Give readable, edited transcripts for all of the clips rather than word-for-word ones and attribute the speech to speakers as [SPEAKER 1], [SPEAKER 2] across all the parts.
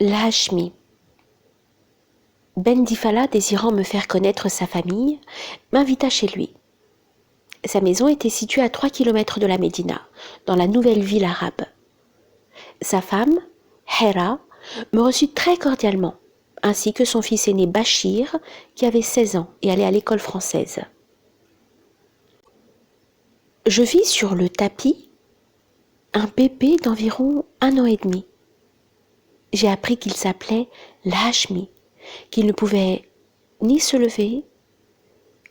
[SPEAKER 1] L'Hashmi. Ben Difala, désirant me faire connaître sa famille, m'invita chez lui. Sa maison était située à 3 kilomètres de la Médina, dans la nouvelle ville arabe. Sa femme, Hera, me reçut très cordialement, ainsi que son fils aîné Bachir, qui avait 16 ans et allait à l'école française. Je vis sur le tapis un bébé d'environ 1 an et demi. J'ai appris qu'il s'appelait l'Hashmi, qu'il ne pouvait ni se lever,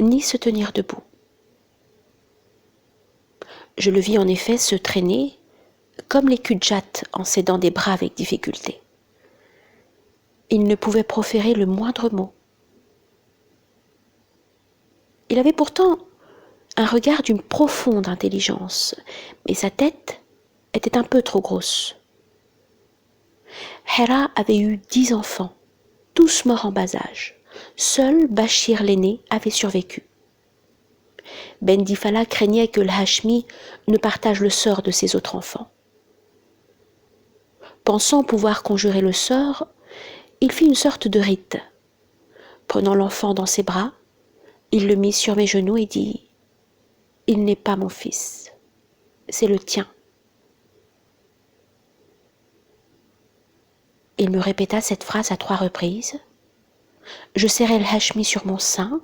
[SPEAKER 1] ni se tenir debout. Je le vis en effet se traîner, comme les cul-de-jatte en s'aidant des bras avec difficulté. Il ne pouvait proférer le moindre mot. Il avait pourtant un regard d'une profonde intelligence, mais sa tête était un peu trop grosse. Hera avait eu 10 enfants, tous morts en bas âge. Seul Bachir l'aîné avait survécu. Ben Difala craignait que l'Hashmi ne partage le sort de ses autres enfants. Pensant pouvoir conjurer le sort, il fit une sorte de rite. Prenant l'enfant dans ses bras, il le mit sur mes genoux et dit « Il n'est pas mon fils, c'est le tien. » Il me répéta cette phrase à 3 reprises. Je serrai l'Hashmi sur mon sein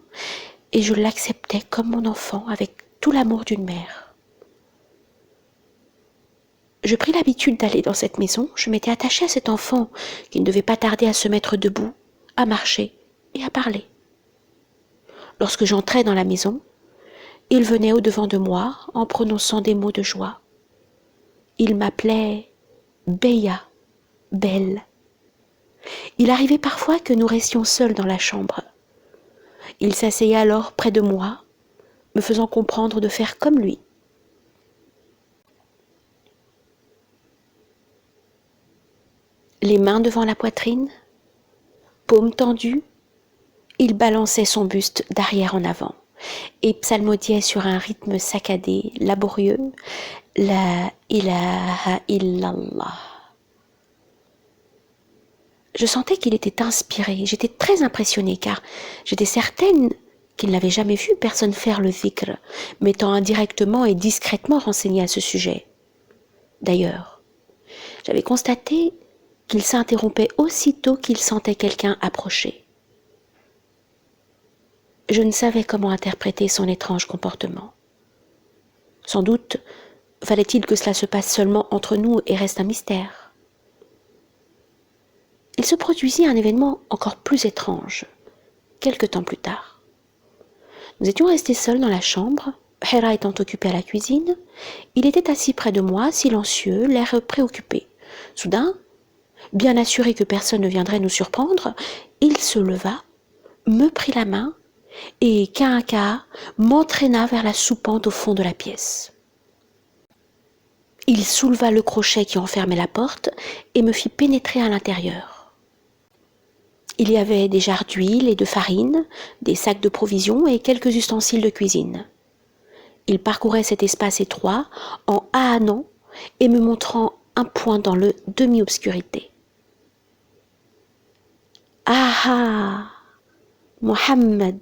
[SPEAKER 1] et je l'acceptais comme mon enfant avec tout l'amour d'une mère. Je pris l'habitude d'aller dans cette maison, je m'étais attachée à cet enfant qui ne devait pas tarder à se mettre debout, à marcher et à parler. Lorsque j'entrais dans la maison, il venait au-devant de moi en prononçant des mots de joie. Il m'appelait Beya, belle. Il arrivait parfois que nous restions seuls dans la chambre. Il s'asseyait alors près de moi, me faisant comprendre de faire comme lui. Les mains devant la poitrine, paume tendue, il balançait son buste d'arrière en avant et psalmodiait sur un rythme saccadé, laborieux, La ilaha illallah. Je sentais qu'il était inspiré, j'étais très impressionnée car j'étais certaine qu'il n'avait jamais vu personne faire le dhikr, m'étant indirectement et discrètement renseignée à ce sujet. D'ailleurs, j'avais constaté qu'il s'interrompait aussitôt qu'il sentait quelqu'un approcher. Je ne savais comment interpréter son étrange comportement. Sans doute fallait-il que cela se passe seulement entre nous et reste un mystère. Il se produisit un événement encore plus étrange, quelque temps plus tard. Nous étions restés seuls dans la chambre, Hera étant occupée à la cuisine. Il était assis près de moi, silencieux, l'air préoccupé. Soudain, bien assuré que personne ne viendrait nous surprendre, il se leva, me prit la main et, qu'un cas, m'entraîna vers la soupente au fond de la pièce. Il souleva le crochet qui enfermait la porte et me fit pénétrer à l'intérieur. Il y avait des jarres d'huile et de farine, des sacs de provisions et quelques ustensiles de cuisine. Il parcourait cet espace étroit en âhanant et me montrant un point dans le demi-obscurité. « Ah, Mohammed !»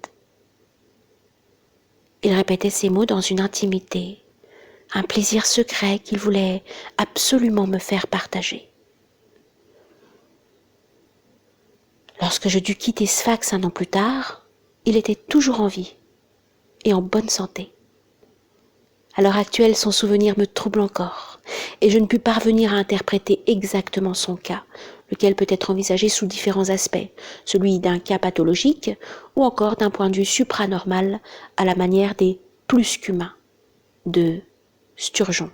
[SPEAKER 1] Il répétait ces mots dans une intimité, un plaisir secret qu'il voulait absolument me faire partager. Lorsque je dus quitter Sfax 1 an plus tard, il était toujours en vie et en bonne santé. À l'heure actuelle, son souvenir me trouble encore et je ne pus parvenir à interpréter exactement son cas, lequel peut être envisagé sous différents aspects, celui d'un cas pathologique ou encore d'un point de vue supranormal à la manière des plus qu'humains de Sturgeon.